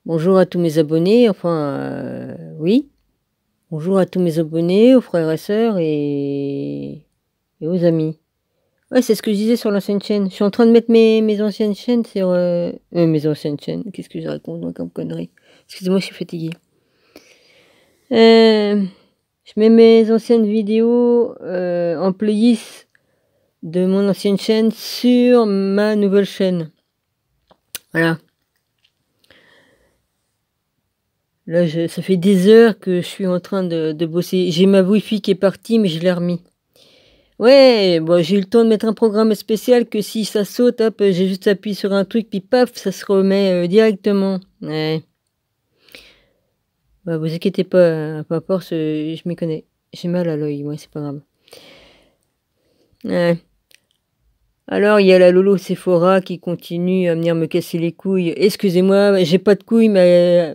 Bonjour à tous mes abonnés, enfin, oui. Bonjour à tous mes abonnés, aux frères et sœurs et aux amis. Ouais, c'est ce que je disais sur l'ancienne chaîne. Je suis en train de mettre mes anciennes chaînes sur... mes anciennes chaînes, qu'est-ce que je raconte moi comme connerie? Excusez-moi, je suis fatiguée. Je mets mes anciennes vidéos en playlist de mon ancienne chaîne sur ma nouvelle chaîne. Voilà. Là, ça fait des heures que je suis en train de bosser. J'ai ma Wi-Fi qui est partie, mais je l'ai remis. Ouais, bon, j'ai eu le temps de mettre un programme spécial que si ça saute, hop, j'ai juste appuyé sur un truc, puis paf, ça se remet directement. Ouais. Bah, vous inquiétez pas, peu importe, je m'y connais. J'ai mal à l'œil, ouais, c'est pas grave. Ouais. Alors, il y a la Lolo Sephora qui continue à venir me casser les couilles. Excusez-moi, j'ai pas de couilles, mais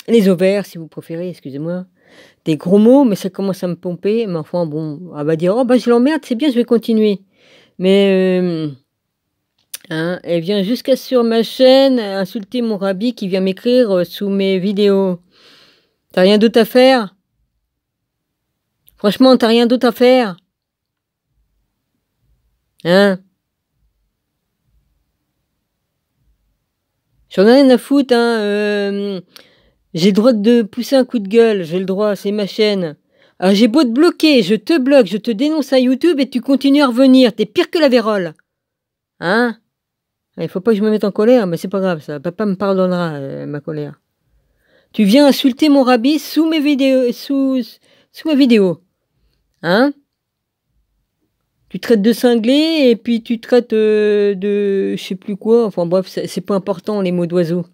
les ovaires, si vous préférez, excusez-moi. Des gros mots, mais ça commence à me pomper. Mais enfin, bon, elle va dire, oh, bah, je l'emmerde, c'est bien, je vais continuer. Mais, hein, elle vient jusqu'à sur ma chaîne insulter mon rabbi qui vient m'écrire sous mes vidéos. T'as rien d'autre à faire? Franchement, t'as rien d'autre à faire? Hein? J'en ai rien à foutre, hein. J'ai le droit de pousser un coup de gueule, j'ai le droit, c'est ma chaîne. Alors j'ai beau te bloquer, je te bloque, je te dénonce à YouTube et tu continues à revenir. T'es pire que la vérole. Hein? Il faut pas que je me mette en colère, mais c'est pas grave, ça. Papa me pardonnera, ma colère. Tu viens insulter mon rabbi sous mes vidéos, sous ma vidéo. Hein? Tu traites de cinglé et puis tu traites de je sais plus quoi. Enfin bref, c'est pas important les mots d'oiseau.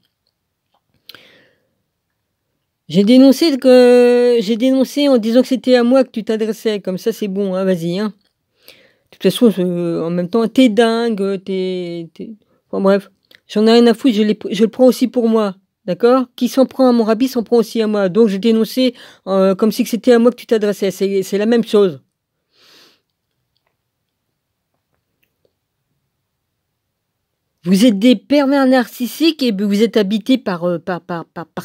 J'ai dénoncé en disant que c'était à moi que tu t'adressais. Comme ça, c'est bon, hein, vas-y, hein. De toute façon, en même temps, t'es dingue, enfin bref, j'en ai rien à foutre, je le prends aussi pour moi, d'accord? Qui s'en prend à mon rabbi s'en prend aussi à moi. Donc j'ai dénoncé comme si c'était à moi que tu t'adressais. C'est la même chose. Vous êtes des pervers narcissiques et vous êtes habités par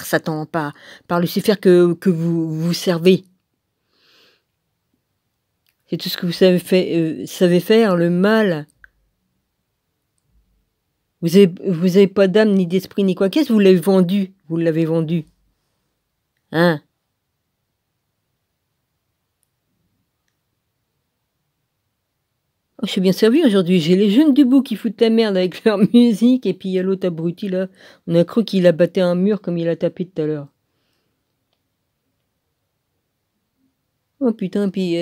Satan, par Lucifer que vous servez. C'est tout ce que vous savez faire, le mal. Vous avez pas d'âme, ni d'esprit, ni quoi. Qu'est-ce que vous l'avez vendu? Vous l'avez vendu. Hein? Oh, je suis bien servi aujourd'hui. J'ai les jeunes debout qui foutent la merde avec leur musique. Et puis il y a l'autre abruti là. On a cru qu'il a battu un mur comme il a tapé tout à l'heure. Oh putain, puis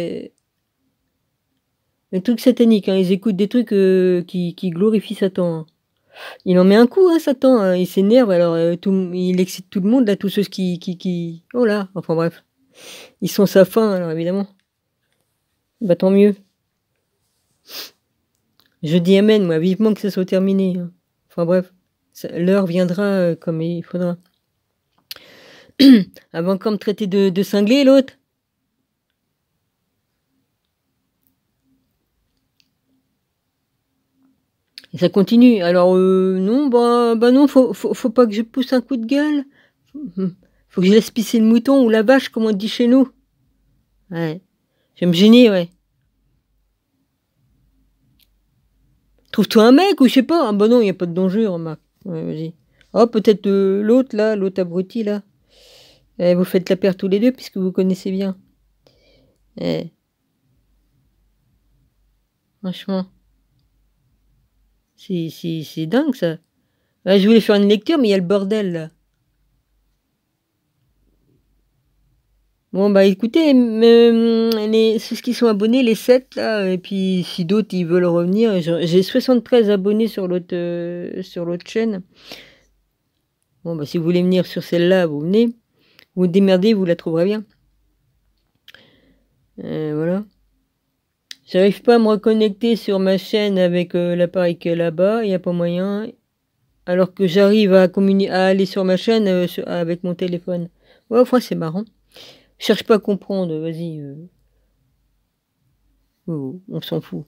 un truc satanique, hein. Ils écoutent des trucs qui glorifient Satan, hein. Il en met un coup, hein, Satan, hein. Il s'énerve, alors il excite tout le monde, là, tous ceux qui... Oh là, enfin bref. Ils sont sa fin, alors évidemment. Bah tant mieux. Je dis amen, moi, vivement que ça soit terminé, hein. Enfin bref, l'heure viendra comme il faudra. Avant encore me traiter de cinglé, l'autre. Et ça continue. Alors, non, bah non, faut pas que je pousse un coup de gueule. Faut que je laisse pisser le mouton ou la vache, comme on dit chez nous. Ouais. Je vais me gêner, ouais. Trouve-toi un mec ou je sais pas. Ah bah non, il n'y a pas de danger, remarque. Ouais, vas-y. Oh, peut-être l'autre, là, l'autre abruti, là. Vous faites la paire tous les deux, puisque vous connaissez bien. Franchement, c'est dingue, ça. Ouais, je voulais faire une lecture, mais il y a le bordel, là. Bon, bah écoutez, ceux qui sont abonnés, les 7 là, et puis si d'autres ils veulent revenir, j'ai 73 abonnés sur l'autre chaîne. Bon, bah si vous voulez venir sur celle-là, vous venez. Vous démerdez, vous la trouverez bien. Voilà. J'arrive pas à me reconnecter sur ma chaîne avec l'appareil qui est là-bas, il n'y a pas moyen. Alors que j'arrive à aller sur ma chaîne avec mon téléphone. Ouais, enfin, c'est marrant. Cherche pas à comprendre, vas-y. Oh, on s'en fout.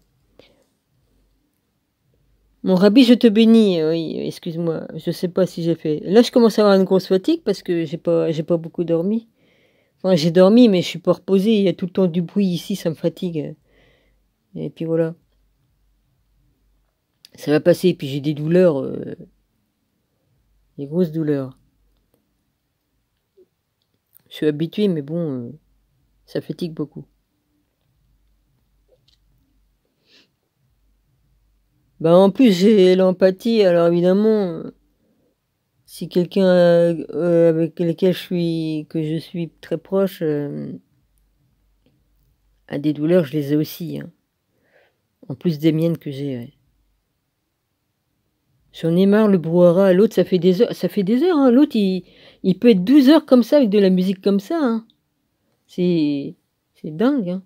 Mon rabbi, je te bénis. Oui, excuse-moi, je sais pas si j'ai fait. Là, je commence à avoir une grosse fatigue parce que j'ai pas beaucoup dormi. Enfin, j'ai dormi, mais je suis pas reposée. Il y a tout le temps du bruit ici, ça me fatigue. Et puis voilà. Ça va passer. Et puis j'ai des douleurs, des grosses douleurs. Je suis habitué, mais bon, ça fatigue beaucoup. Bah en plus j'ai l'empathie, alors évidemment, si quelqu'un avec lequel que je suis très proche a des douleurs, je les ai aussi, hein. En plus des miennes que j'ai. Ouais. J'en ai marre le brouhaha. L'autre ça fait des heures. Hein. L'autre il peut être 12 heures comme ça avec de la musique comme ça. Hein. C'est c'est dingue. Hein.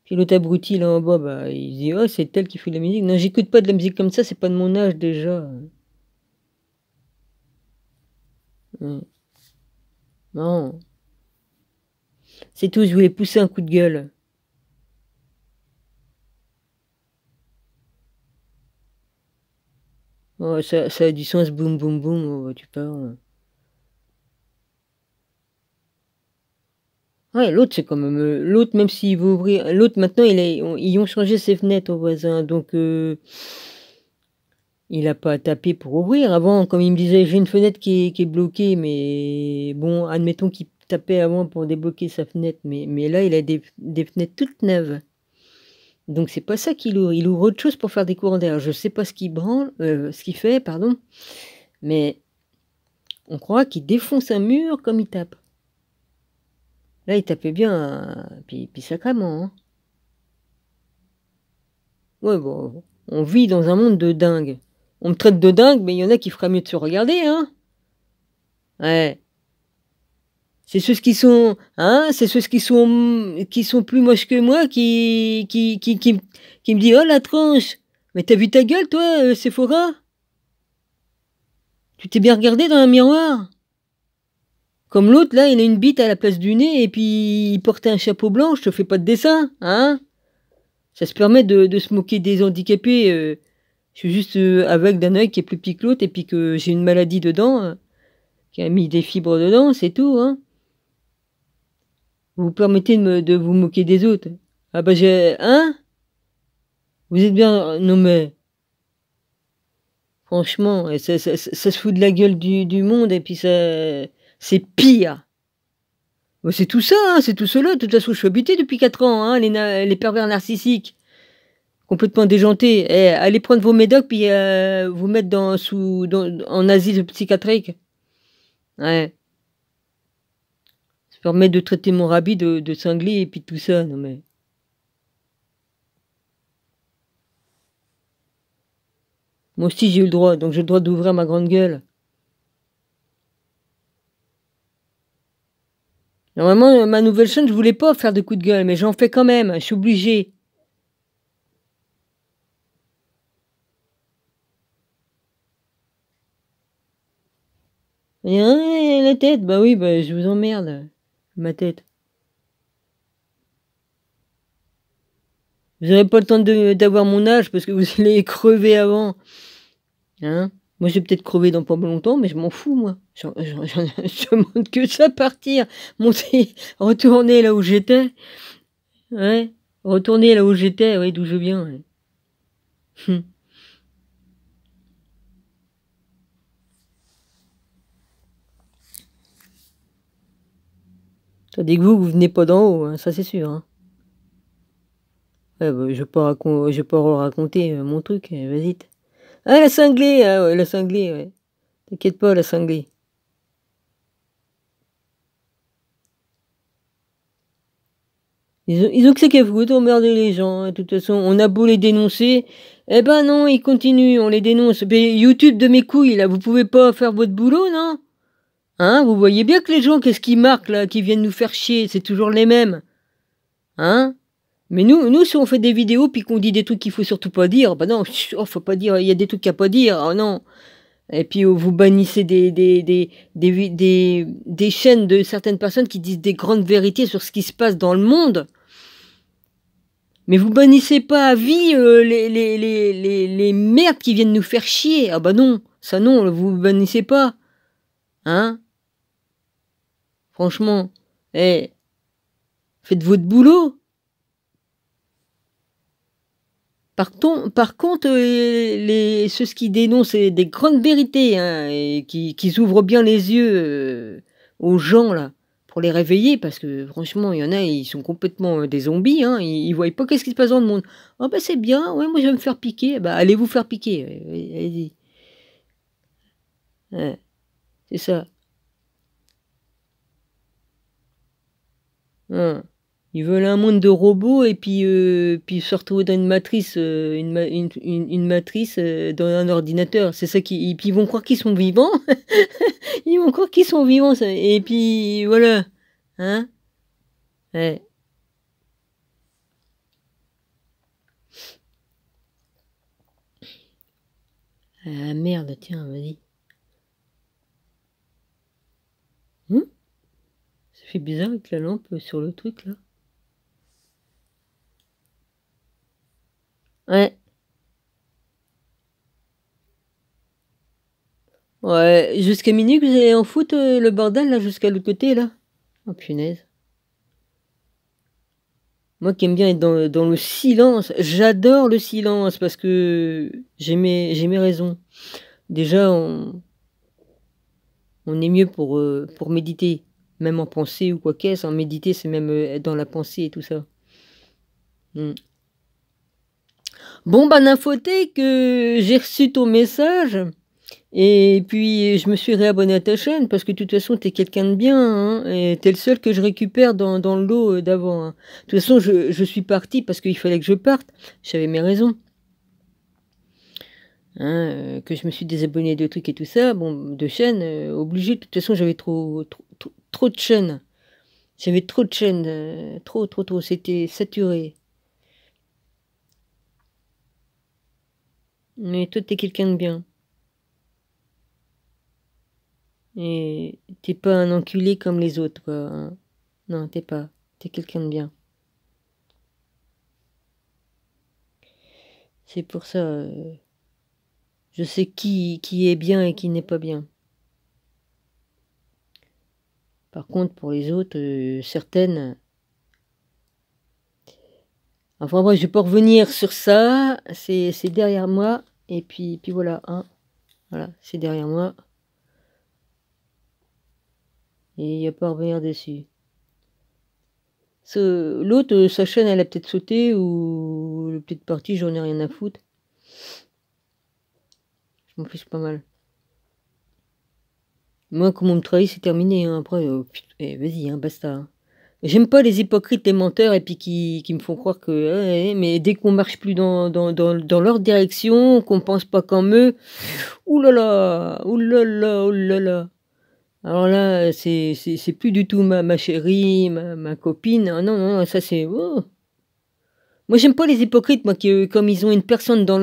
Puis l'autre abruti là en bas, bah il dit oh c'est tel qui fait de la musique. Non j'écoute pas de la musique comme ça, c'est pas de mon âge déjà. Ouais. Non. C'est tout, je voulais pousser un coup de gueule. Oh, ça a du sens, boum boum boum, oh, bah, tu parles. Ouais, l'autre c'est quand même. L'autre, même s'il veut ouvrir. L'autre maintenant, ils ont changé ses fenêtres aux voisins, donc il a pas à taper pour ouvrir. Avant, comme il me disait, j'ai une fenêtre qui est bloquée, mais bon, admettons qu'il tapait avant pour débloquer sa fenêtre, mais là, il a des fenêtres toutes neuves. Donc c'est pas ça qu'il ouvre. Il ouvre autre chose pour faire des courants d'air. Je sais pas ce qu'il branle, ce qu'il fait, pardon, mais on croit qu'il défonce un mur comme il tape. Là, il tapait bien, puis sacrément. Hein. Ouais, bon, on vit dans un monde de dingue. On me traite de dingue, mais il y en a qui fera mieux de se regarder, hein. Ouais. C'est ceux qui sont, hein, c'est ceux qui sont plus moches que moi, qui me dit, oh la tronche, mais t'as vu ta gueule, toi, Sephora? Tu t'es bien regardé dans un miroir? Comme l'autre, là, il a une bite à la place du nez, et puis il portait un chapeau blanc, je te fais pas de dessin, hein? Ça se permet de se moquer des handicapés. Je suis juste aveugle d'un œil qui est plus petit que l'autre, et puis que j'ai une maladie dedans, qui a mis des fibres dedans, c'est tout, hein. Vous permettez de vous moquer des autres. Ah bah j'ai... Hein? Vous êtes bien nommé. Franchement, et ça se fout de la gueule du monde, et puis ça... C'est pire. Bah, c'est tout ça, hein, c'est tout cela. De toute façon, je suis habité depuis 4 ans, hein, les pervers narcissiques. Complètement déjantés. Eh, allez prendre vos médocs, puis vous mettre en asile psychiatrique. Ouais. Ça permet de traiter mon rabis de cinglé, et puis tout ça. Non mais... Moi aussi j'ai eu le droit, donc j'ai le droit d'ouvrir ma grande gueule. Normalement, ma nouvelle chaîne, je voulais pas faire de coups de gueule, mais j'en fais quand même, je suis obligé. Et, hein, la tête, bah oui, bah je vous emmerde, ma tête. Vous n'aurez pas le temps d'avoir mon âge parce que vous allez crever avant. Hein? Moi, je vais peut-être crever dans pas longtemps, mais je m'en fous, moi. Je demande que ça partir. Monter, retourner là où j'étais. Ouais. Retourner là où j'étais, ouais, d'où je viens. Ouais. Tandis que vous venez pas d'en haut, hein, ça c'est sûr. Hein. Ouais, bah, je vais pas raconter mon truc, vas-y. Ah, la cinglée, ah, ouais, la cinglée, ouais. T'inquiète pas, la cinglée. Ils ont que ça qu'à foutre, emmerder les gens. Hein. De toute façon, on a beau les dénoncer. Eh ben non, ils continuent, on les dénonce. Mais YouTube de mes couilles, là, vous pouvez pas faire votre boulot, non? Hein? Vous voyez bien que les gens, qu'est-ce qu'ils marquent, là, qui viennent nous faire chier? C'est toujours les mêmes. Hein? Mais nous, si on fait des vidéos puis qu'on dit des trucs qu'il faut surtout pas dire, bah non, oh, faut pas dire, il y a des trucs à pas dire, oh non. Et puis vous bannissez des chaînes de certaines personnes qui disent des grandes vérités sur ce qui se passe dans le monde. Mais vous bannissez pas à vie les merdes qui viennent nous faire chier. Ah bah non, ça non, vous bannissez pas. Hein? Franchement, faites votre boulot. Par contre, ceux qui dénoncent des grandes vérités, hein, et qui ouvrent bien les yeux aux gens, là, pour les réveiller, parce que franchement, il y en a, ils sont complètement des zombies, hein, ils voient pas qu'est-ce qui se passe dans le monde. Oh bah c'est bien, ouais, moi je vais me faire piquer. Bah allez vous faire piquer, allez-y. Ouais, c'est ça. Hein. Ils veulent un monde de robots et puis se retrouver dans une matrice, une matrice dans un ordinateur. C'est ça et puis ils vont croire qu'ils sont vivants. Ils vont croire qu'ils sont vivants. Et puis voilà. Hein? Ouais. Ah merde, tiens, vas-y. Ça fait bizarre avec la lampe sur le truc là. Ouais. Ouais, jusqu'à minuit que vous allez en foutre le bordel là, jusqu'à l'autre côté là. Oh punaise. Moi qui aime bien être dans le silence, j'adore le silence parce que j'ai mes raisons. Déjà, on est mieux pour méditer, même en pensée ou quoi qu'est-ce. En méditer, c'est même être dans la pensée et tout ça. Bon, bah, Nymphothèque, j'ai reçu ton message. Et puis, je me suis réabonné à ta chaîne parce que de toute façon, t'es quelqu'un de bien. Hein, et t'es le seul que je récupère dans le lot d'avant. Hein. De toute façon, je suis parti parce qu'il fallait que je parte. J'avais mes raisons. Hein, que je me suis désabonné de trucs et tout ça. Bon, de chaînes, obligé. De toute façon, j'avais trop de chaînes. J'avais trop de chaînes. Trop. C'était saturé. Mais toi, t'es quelqu'un de bien. Et t'es pas un enculé comme les autres, quoi. Hein. Non, t'es pas. T'es quelqu'un de bien. C'est pour ça. Je sais qui est bien et qui n'est pas bien. Par contre, pour les autres, certaines. Enfin bref, je vais pas revenir sur ça. C'est derrière moi. Et puis voilà. Hein. Voilà, c'est derrière moi. Et il n'y a pas à revenir dessus. L'autre, sa chaîne, elle a peut-être sauté ou elle est peut-être partie, j'en ai rien à foutre. Je m'en fiche pas mal. Moi, comme on me trahit, c'est terminé. Hein. Après, vas-y, hein, basta. Hein. J'aime pas les hypocrites, les menteurs, et puis qui me font croire que... mais dès qu'on marche plus dans leur direction, qu'on pense pas comme eux, oulala, oulala, oulala. Alors là, c'est plus du tout ma chérie, ma copine. Ah non, ça c'est... Oh. Moi, j'aime pas les hypocrites, moi, comme ils ont une personne dans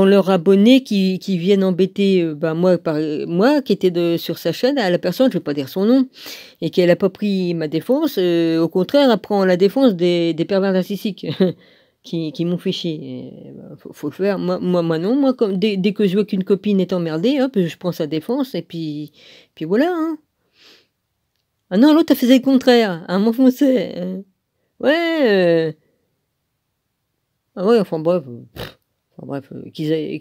leur abonné qui viennent embêter moi qui était sur sa chaîne, à la personne, je vais pas dire son nom, et qu'elle a pas pris ma défense, au contraire, elle prend la défense des pervers narcissiques qui m'ont fait chier. Faut le faire. Moi non, moi comme dès que je vois qu'une copine est emmerdée, hop, je prends sa défense et puis voilà. Hein. Ah non, l'autre elle faisait le contraire, elle m'enfonçait. Ouais. Ah ouais, enfin bref. Qu'ils aient...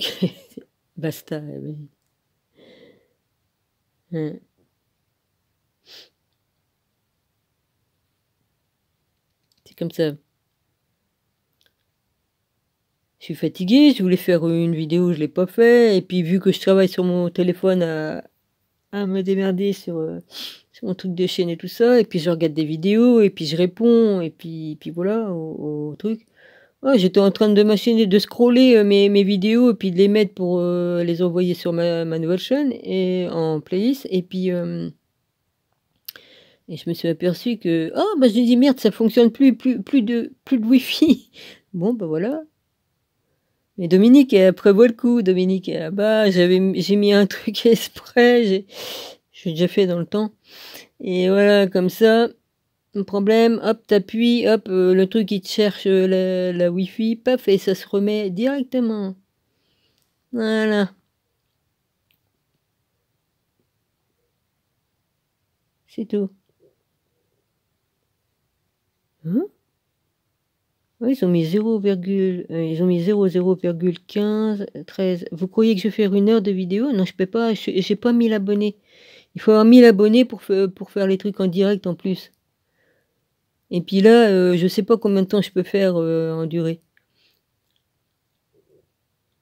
Basta, vas-y. C'est comme ça. Je suis fatiguée, je voulais faire une vidéo, je l'ai pas fait. Et puis vu que je travaille sur mon téléphone à me démerder sur mon truc de chaîne et tout ça, et puis je regarde des vidéos, et puis je réponds, et puis voilà, au truc. Ouais, j'étais en train de machiner, de scroller mes vidéos, et puis de les mettre pour les envoyer sur ma nouvelle chaîne, et en playlist, et puis... et je me suis aperçu que... Oh, bah je me dis, merde, ça fonctionne plus de Wi-Fi. Bon, bah voilà. Mais Dominique, elle prévoit le coup, Dominique. Bah, j'ai mis un truc exprès, j'ai déjà fait dans le temps. Et voilà, comme ça, Un problème, hop, t'appuies, hop, le truc il te cherche la Wi-Fi, paf, et ça se remet directement. Voilà. C'est tout. Hein? Ouais, ils ont mis 0,15, 13. Vous croyez que je vais faire 1 heure de vidéo? Non, je peux pas, j'ai pas 1000 abonnés. Il faut avoir 1000 abonnés pour faire les trucs en direct en plus. Et puis là, je sais pas combien de temps je peux faire en durée.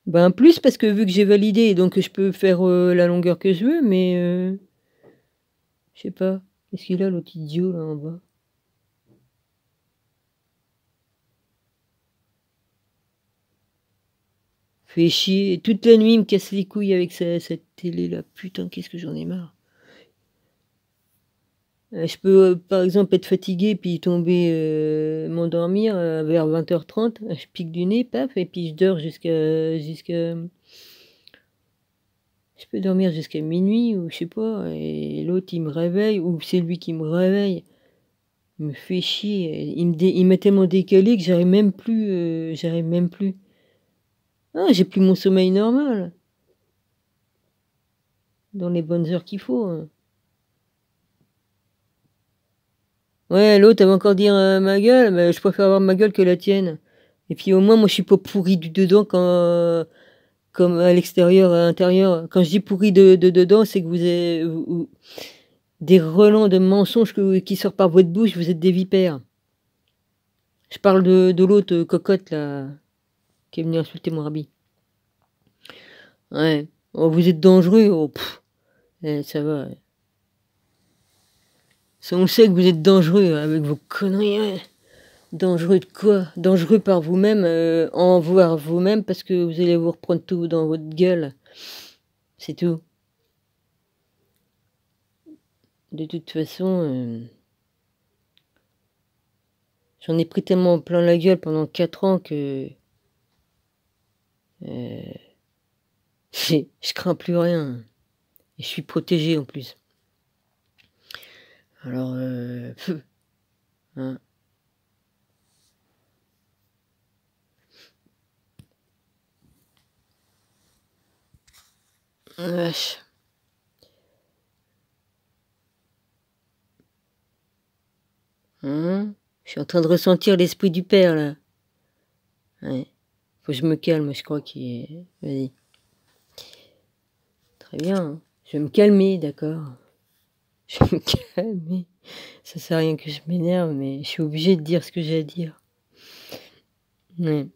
Ben plus parce que vu que j'ai validé, donc je peux faire la longueur que je veux, mais je sais pas. Qu'est-ce qu'il a l'autre idiot là en bas? Fait chier. Toute la nuit, il me casse les couilles avec cette télé là. Putain, qu'est-ce que j'en ai marre. Je peux, par exemple, être fatigué puis tomber, m'endormir vers 20h30. Je pique du nez, paf, et puis je dors jusqu'à. Je peux dormir jusqu'à minuit ou je sais pas. Et l'autre, il me réveille ou c'est lui qui me réveille. Il me fait chier. Il m'a tellement décalé que j'arrive même plus. Ah, j'ai plus mon sommeil normal. Dans les bonnes heures qu'il faut. Hein. Ouais, l'autre, elle va encore dire ma gueule, mais je préfère avoir ma gueule que la tienne. Et puis au moins, moi, je suis pas pourri du dedans comme à l'extérieur, à l'intérieur. Quand je dis pourri de dedans, c'est que vous avez des relents de mensonges qui sortent par votre bouche, vous êtes des vipères. Je parle de l'autre cocotte, là, qui est venue insulter mon rabbi. Ouais. Oh, vous êtes dangereux. Oh, ça va. Ça, on sait que vous êtes dangereux avec vos conneries. Ouais. Dangereux de quoi? Dangereux par vous-même, envers vous-même, parce que vous allez vous reprendre tout dans votre gueule. C'est tout. De toute façon, j'en ai pris tellement plein la gueule pendant 4 ans que je crains plus rien. Et je suis protégé en plus. Alors, hein. Vache. Hein? Je suis en train de ressentir l'esprit du père, là. Ouais. Faut que je me calme, je crois qu'il est... Vas-y. Très bien. Hein. Je vais me calmer, d'accord. Je vais me calmer. Ça sert à rien que je m'énerve, mais je suis obligée de dire ce que j'ai à dire. Ouais.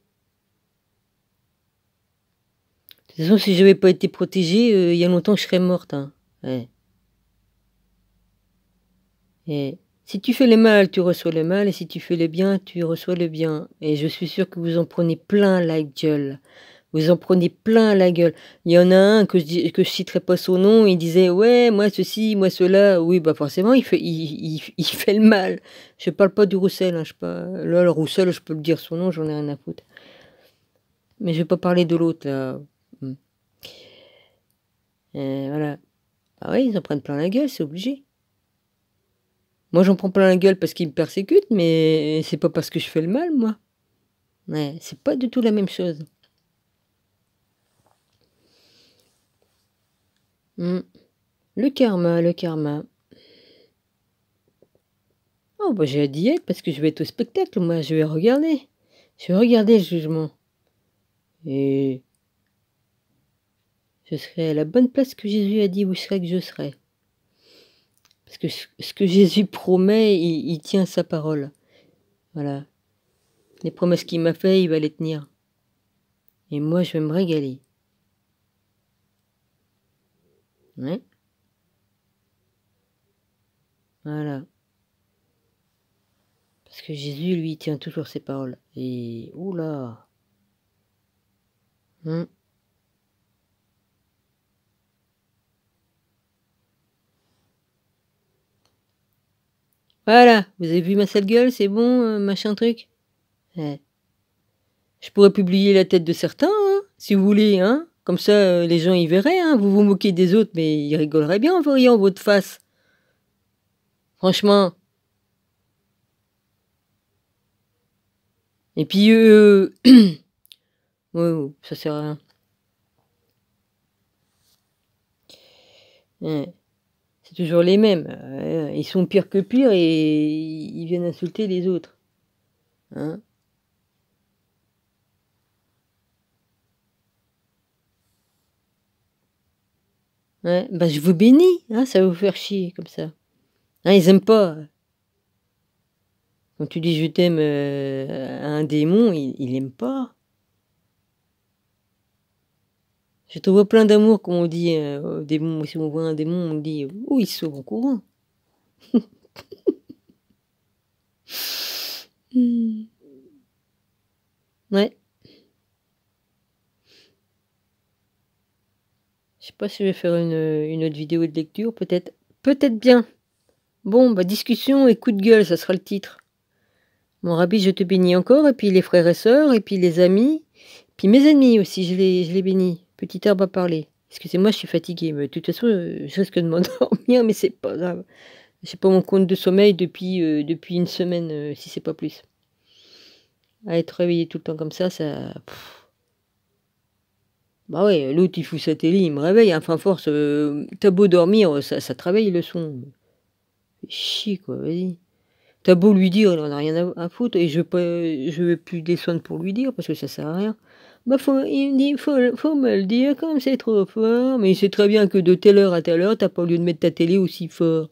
De toute façon, si je n'avais pas été protégée, il y a longtemps, je serais morte. Hein. Ouais. Et si tu fais le mal, tu reçois le mal, et si tu fais le bien, tu reçois le bien. Et je suis sûre que vous en prenez plein la gueule. Vous en prenez plein la gueule. Il y en a un que je citerai pas son nom, il disait ouais, moi ceci, moi cela. Oui, bah forcément, il fait le mal. Je parle pas du Roussel, hein, je sais pas. Là, le Roussel, je peux le dire son nom, j'en ai rien à foutre. Mais je vais pas parler de l'autre là. Voilà. Ah ouais, ils en prennent plein la gueule, c'est obligé. Moi, j'en prends plein la gueule parce qu'ils me persécutent, mais c'est pas parce que je fais le mal, moi. Ouais, c'est pas du tout la même chose. Le karma, le karma. Oh, bah j'ai hâte d'y être parce que je vais être au spectacle, moi, je vais regarder. Je vais regarder le jugement. Et je serai à la bonne place que Jésus a dit où je serai que je serai. Parce que ce que Jésus promet, il tient sa parole. Voilà. Les promesses qu'il m'a fait, il va les tenir. Et moi, je vais me régaler. Ouais. Voilà. Parce que Jésus, lui, tient toujours ses paroles. Et... Oula. Voilà. Vous avez vu ma sale gueule, c'est bon, machin truc. Ouais. Je pourrais publier la tête de certains, hein, si vous voulez, hein. Comme ça, les gens y verraient, hein. Vous vous moquez des autres, mais ils rigoleraient bien en voyant votre face. Franchement. Et puis, ouais, ça sert à rien. Ouais. C'est toujours les mêmes. Ils sont pires que pires et ils viennent insulter les autres. Hein? Ouais, bah je vous bénis, hein, ça va vous faire chier comme ça. Hein, ils aiment pas. Quand tu dis je t'aime à un démon, il aime pas. Je te vois plein d'amour, comme on dit au démon. Si on voit un démon, on dit oh, il se sauve en courant. Ouais. Je sais pas si je vais faire une autre vidéo de lecture, peut-être. Peut-être bien. Bon, bah discussion et coup de gueule, ça sera le titre. Mon rabbi, je te bénis encore, et puis les frères et sœurs, et puis les amis, puis mes ennemis aussi, je les bénis. Petite herbe à parler. Excusez-moi, je suis fatiguée, mais de toute façon, je risque de m'endormir, mais c'est pas grave. J'ai pas mon compte de sommeil depuis une semaine, si c'est pas plus. À être réveillé tout le temps comme ça. Bah ouais, l'autre il fout sa télé, il me réveille. Enfin, force, t'as beau dormir, ça te réveille le son. Fais chier quoi, vas-y. T'as beau lui dire, il en a rien à foutre, et je veux plus descendre pour lui dire, parce que ça sert à rien. Bah il me dit, faut me le dire, comme c'est trop fort, mais il sait très bien que de telle heure à telle heure, t'as pas lieu de mettre ta télé aussi fort.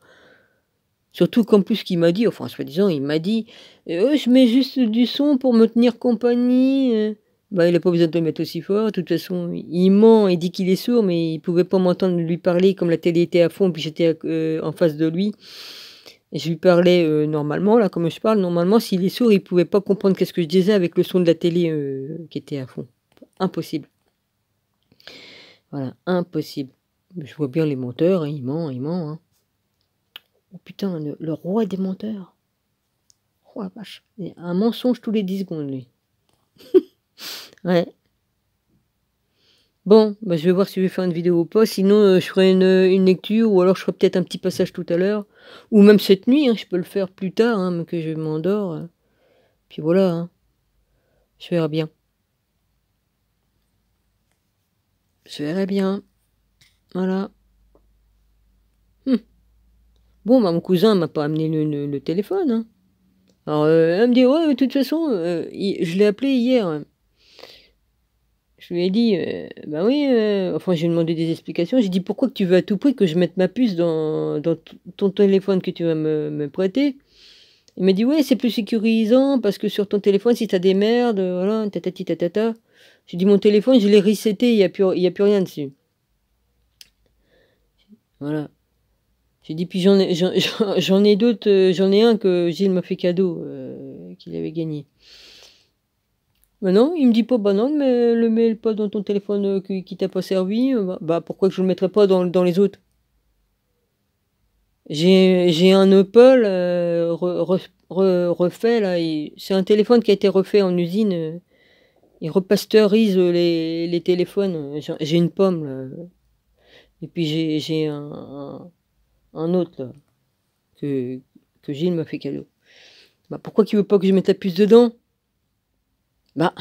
Surtout qu'en plus qu'il m'a dit, enfin soi-disant, il m'a dit, je mets juste du son pour me tenir compagnie. Bah il a pas besoin de le mettre aussi fort, de toute façon, il ment, il dit qu'il est sourd, mais il pouvait pas m'entendre lui parler comme la télé était à fond, puis j'étais en face de lui. Et je lui parlais normalement, là, comme je parle, normalement, s'il est sourd, il pouvait pas comprendre qu'est-ce que je disais avec le son de la télé qui était à fond. Impossible. Voilà, impossible. Je vois bien les menteurs, hein, il ment, hein. Oh putain, le roi des menteurs. Oh la vache. Un mensonge tous les 10 secondes, lui. Ouais. Bon, bah, je vais voir si je vais faire une vidéo ou pas. Sinon, je ferai une lecture, ou alors je ferai peut-être un petit passage tout à l'heure. Ou même cette nuit, hein, je peux le faire plus tard, hein, mais que je m'endors. Puis voilà, hein. Je verrai bien. Je verrai bien. Voilà. Bon, bah, mon cousin m'a pas amené le téléphone, hein. Alors, elle me dit, ouais, de toute façon, je l'ai appelé hier. Je lui ai dit, bah oui, enfin, j'ai demandé des explications. J'ai dit, pourquoi que tu veux à tout prix que je mette ma puce dans ton téléphone que tu vas me prêter? Il m'a dit, ouais, c'est plus sécurisant parce que sur ton téléphone, si t'as des merdes, voilà, tatati tatata. J'ai dit, mon téléphone, je l'ai reseté, il y a plus rien dessus. Voilà. J'ai dit, puis j'en ai d'autres, j'en ai un que Gilles m'a fait cadeau, qu'il avait gagné. Bah non, il me dit pas, bah non, mais le mail pas dans ton téléphone qui t'a pas servi, bah pourquoi que je le mettrais pas dans les autres? J'ai un Apple refait là, c'est un téléphone qui a été refait en usine, il repasteurise les téléphones, j'ai une pomme là, et puis j'ai un autre là, que Gilles m'a fait cadeau. Bah pourquoi qu'il veut pas que je mette la puce dedans? Bah,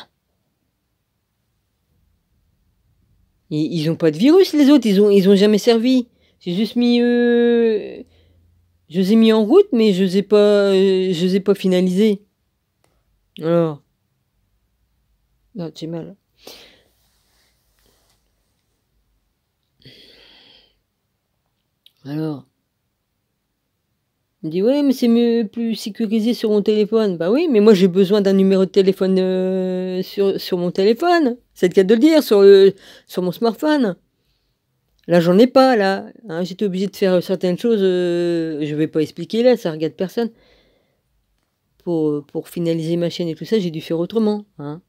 ils ont pas de virus les autres, ils ont jamais servi. J'ai juste mis, je les ai mis en route, mais je les ai pas finalisés. Alors, là, j'ai mal. Alors, il me dit ouais, mais c'est mieux, plus sécurisé sur mon téléphone. Bah oui, mais moi j'ai besoin d'un numéro de téléphone sur mon téléphone. C'est le cas de le dire, sur mon smartphone. Là, j'en ai pas, là. Hein, j'étais obligé de faire certaines choses, je vais pas expliquer là, ça regarde personne. Pour finaliser ma chaîne et tout ça, j'ai dû faire autrement. Hein.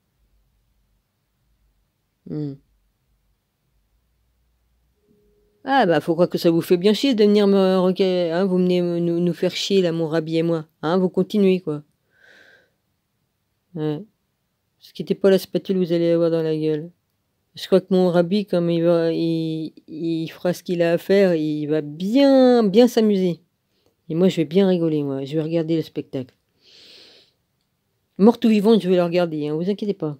Ah bah faut croire que ça vous fait bien chier de venir me hein, vous venez nous faire chier là, mon rabbi et moi. Hein, vous continuez quoi. Ouais. Ce qui n'était pas la spatule, vous allez avoir dans la gueule. Je crois que mon rabbi, comme il fera ce qu'il a à faire, il va bien s'amuser. Et moi, je vais bien rigoler, moi. Je vais regarder le spectacle. Morte ou vivante, je vais la regarder, hein, vous inquiétez pas.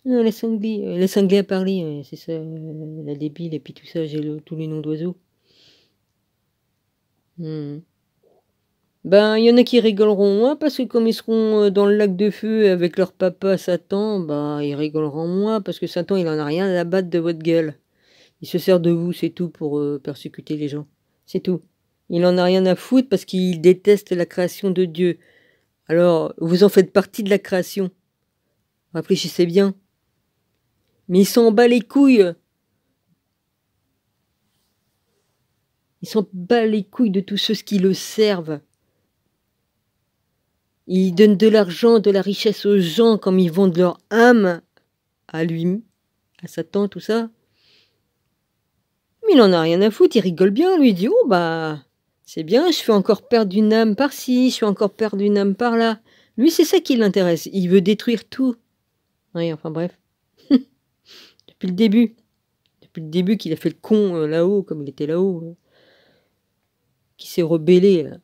Non, la cinglée à Paris, c'est ça, la débile, et puis tout ça, j'ai tous les noms d'oiseaux. Ben, il y en a qui rigoleront moins, parce que comme ils seront dans le lac de feu avec leur papa Satan, ben, ils rigoleront moins, parce que Satan, il en a rien à battre de votre gueule. Il se sert de vous, c'est tout, pour persécuter les gens. C'est tout. Il en a rien à foutre, parce qu'il déteste la création de Dieu. Alors, vous en faites partie de la création. Réfléchissez bien. Mais il s'en bat les couilles. Il s'en bat les couilles de tous ceux qui le servent. Il donne de l'argent, de la richesse aux gens comme ils vendent leur âme à lui, à Satan, tout ça. Mais il en a rien à foutre, il rigole bien, lui, il dit « Oh bah, c'est bien, je fais encore perdre une âme par-ci, je fais encore perdre une âme par-là. » Lui, c'est ça qui l'intéresse, il veut détruire tout. Oui, enfin bref. Depuis le début qu'il a fait le con là-haut, comme il était là-haut, qui s'est rebellé, là.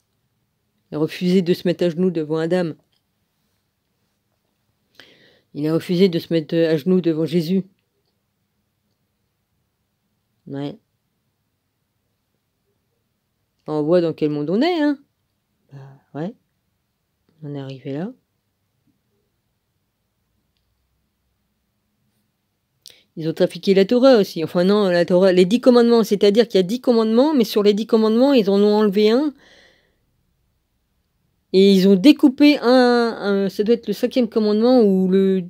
Il a refusé de se mettre à genoux devant Adam. Il a refusé de se mettre à genoux devant Jésus. Ouais. On voit dans quel monde on est, hein. Bah ouais. On est arrivé là. Ils ont trafiqué la Torah aussi. Enfin non, la Torah, les 10 commandements. C'est-à-dire qu'il y a 10 commandements, mais sur les 10 commandements, ils en ont enlevé un. Et ils ont découpé ça doit être le 5e commandement ou le...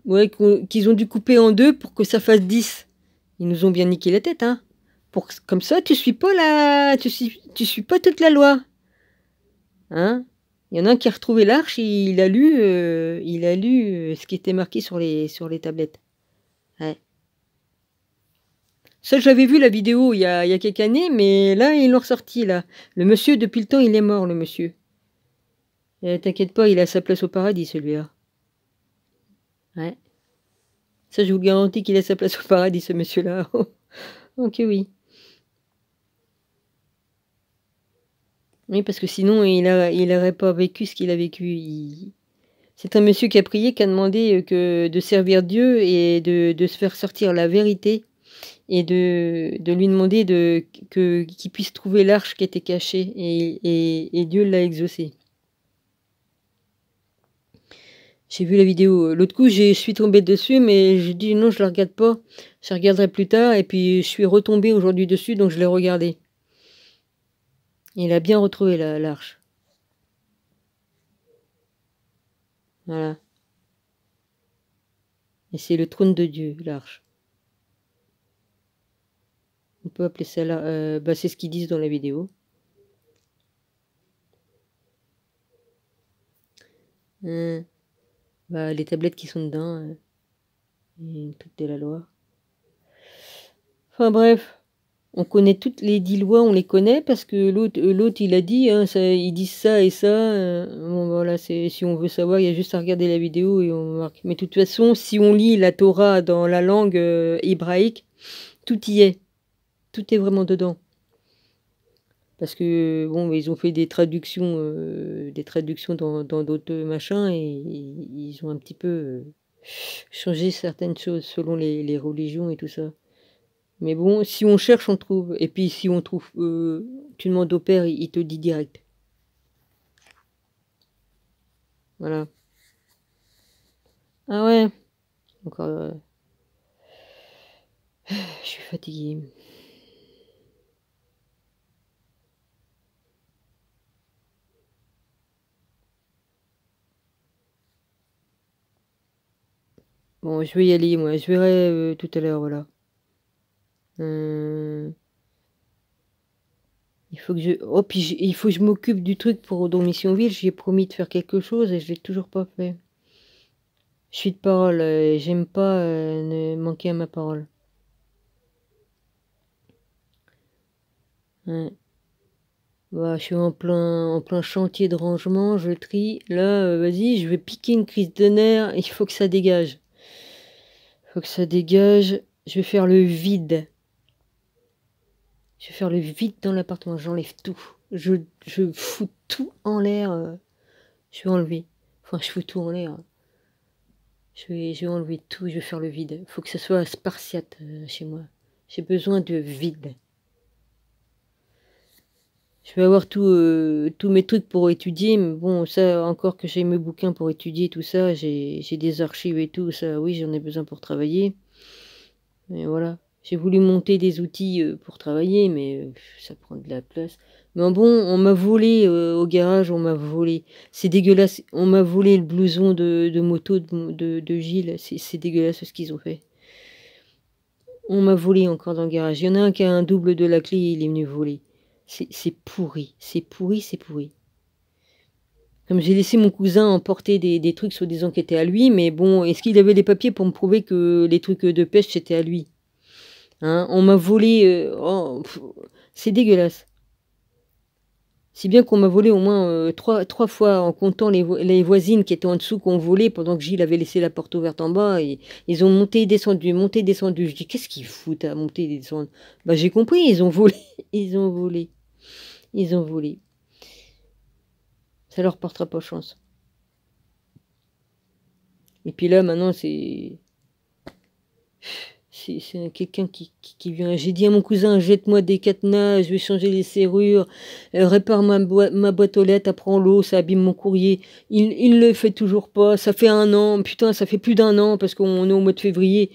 Ouais, qu'ils ont dû couper en 2 pour que ça fasse 10. Ils nous ont bien niqué la tête, hein. Comme ça, tu suis pas tu suis pas toute la loi. Hein? Il y en a un qui a retrouvé l'arche, il a lu ce qui était marqué sur les tablettes. Ouais. Ça, j'avais vu la vidéo il y a quelques années, mais là, ils l'ont ressorti, là. Le monsieur, depuis le temps, il est mort, le monsieur. T'inquiète pas, il a sa place au paradis, celui-là. Ouais. Ça, je vous garantis qu'il a sa place au paradis, ce monsieur-là. Ok, oui. Oui, parce que sinon, il n'aurait pas vécu ce qu'il a vécu. C'est un monsieur qui a prié, qui a demandé de servir Dieu et de se faire sortir la vérité et de lui demander qu'il puisse trouver l'arche qui était cachée. Et Dieu l'a exaucé. J'ai vu la vidéo. L'autre coup, je suis tombée dessus, mais j'ai dit non, je la regarde pas. Je regarderai plus tard. Et puis, je suis retombée aujourd'hui dessus, donc je l'ai regardé. Il a bien retrouvé l'arche. Voilà. Et c'est le trône de Dieu, l'arche. On peut appeler ça là. Bah, c'est ce qu'ils disent dans la vidéo. Bah, les tablettes qui sont dedans. Et toute la loi. Enfin bref. On connaît toutes les 10 lois, on les connaît parce que l'autre il a dit, hein, ils disent ça et ça. Bon voilà, si on veut savoir, il y a juste à regarder la vidéo et on marque. Mais de toute façon, si on lit la Torah dans la langue hébraïque, tout y est. Tout est vraiment dedans. Parce que bon, ils ont fait des traductions dans d'autres machins et ils ont un petit peu changé certaines choses selon les religions et tout ça. Mais bon, si on cherche, on trouve. Et puis si on trouve, tu demandes au père, il te dit direct. Voilà. Ah ouais. Encore. Je suis fatiguée. Bon, je vais y aller, moi. Je verrai tout à l'heure, voilà. Il faut que il faut que je m'occupe du truc pour dans Missionville. J'ai promis de faire quelque chose et je l'ai toujours pas fait. Je suis de parole, j'aime pas ne manquer à ma parole. Ouais. Bah, je suis en plein chantier de rangement, je trie. Là, vas-y, je vais piquer une crise de nerfs. Il faut que ça dégage. Il faut que ça dégage. Je vais faire le vide. Je vais faire le vide dans l'appartement, j'enlève tout. Je fous tout en l'air. Je vais enlever. Enfin, je fous tout en l'air. Je vais enlever tout, je vais faire le vide. Il faut que ce soit spartiate chez moi. J'ai besoin de vide. Je vais avoir tous mes trucs pour étudier, mais bon, ça, encore que j'ai mes bouquins pour étudier, tout ça, j'ai des archives et tout, ça, oui, j'en ai besoin pour travailler. Mais voilà, j'ai voulu monter des outils pour travailler, mais ça prend de la place. Mais bon, on m'a volé au garage, on m'a volé. C'est dégueulasse, on m'a volé le blouson de moto de Gilles, c'est dégueulasse ce qu'ils ont fait. On m'a volé encore dans le garage. Il y en a un qui a un double de la clé, il est venu voler. C'est pourri, c'est pourri, c'est pourri. Comme j'ai laissé mon cousin emporter des trucs soi-disant qui étaient à lui, mais bon, est-ce qu'il avait les papiers pour me prouver que les trucs de pêche c'était à lui? Hein, on m'a volé. C'est dégueulasse. Si bien qu'on m'a volé au moins trois fois en comptant les voisines qui étaient en dessous qu'on volait pendant que Gilles avait laissé la porte ouverte en bas. Et ils ont monté et descendu, monté et descendu. Je dis, qu'est-ce qu'ils foutent à monter et descendre? Bah j'ai compris, ils ont volé. Ils ont volé. Ils ont volé. Ça leur portera pas chance. Et puis là, maintenant, c'est quelqu'un qui vient. J'ai dit à mon cousin, jette-moi des cadenas, je vais changer les serrures, répare ma boîte aux lettres, apprends l'eau, ça abîme mon courrier. Il le fait toujours pas. Ça fait 1 an, putain, ça fait plus d'1 an parce qu'on est au mois de février.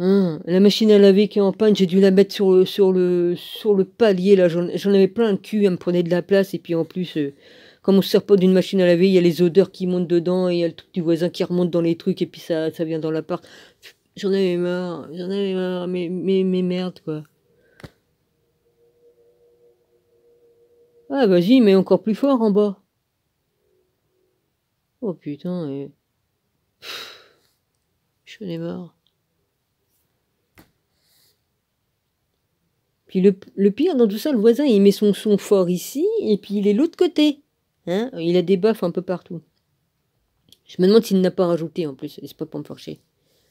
Hein, la machine à laver qui est en panne, j'ai dû la mettre sur le palier, là. J'en avais plein le cul, elle me prenait de la place. Et puis en plus, comme on se sert pas d'une machine à laver, il y a les odeurs qui montent dedans et il y a le truc du voisin qui remonte dans les trucs et puis ça vient dans l'appart. J'en avais marre, mais merde, quoi. Ah, vas-y, mais encore plus fort en bas. Oh putain, j'en ai marre. Puis le pire dans tout ça, le voisin, il met son son fort ici, et puis il est l'autre côté. Hein, il a des baffes un peu partout. Je me demande s'il n'a pas rajouté en plus, c'est pas pour me faire chier.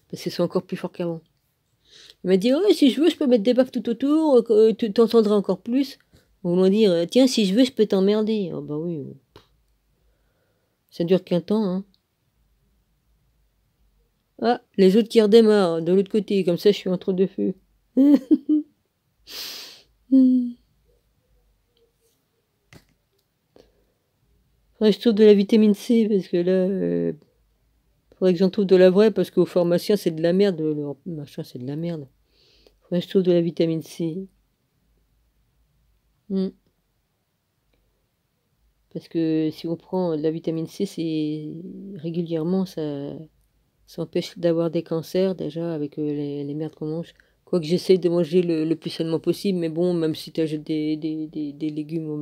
Parce que c'est encore plus fort qu'avant. Il m'a dit, oh, si je veux, je peux mettre des baffes tout autour, tu t'entendras encore plus. Ou voulant dire, tiens, si je veux, je peux t'emmerder. Oh bah oui. Ça dure qu'un temps, hein. Ah, les autres qui redémarrent de l'autre côté, comme ça je suis entre deux feux. Faudrait que je trouve de la vitamine C, parce que là, faudrait que j'en trouve de la vraie, parce qu'au pharmacien c'est de la merde, leur machin c'est de la merde. Faudrait que je trouve de la vitamine C. Parce que si on prend de la vitamine C, c'est régulièrement, ça empêche d'avoir des cancers, déjà, avec les merdes qu'on mange. Quoique j'essaie de manger le plus sainement possible, mais bon, même si tu achètes des légumes au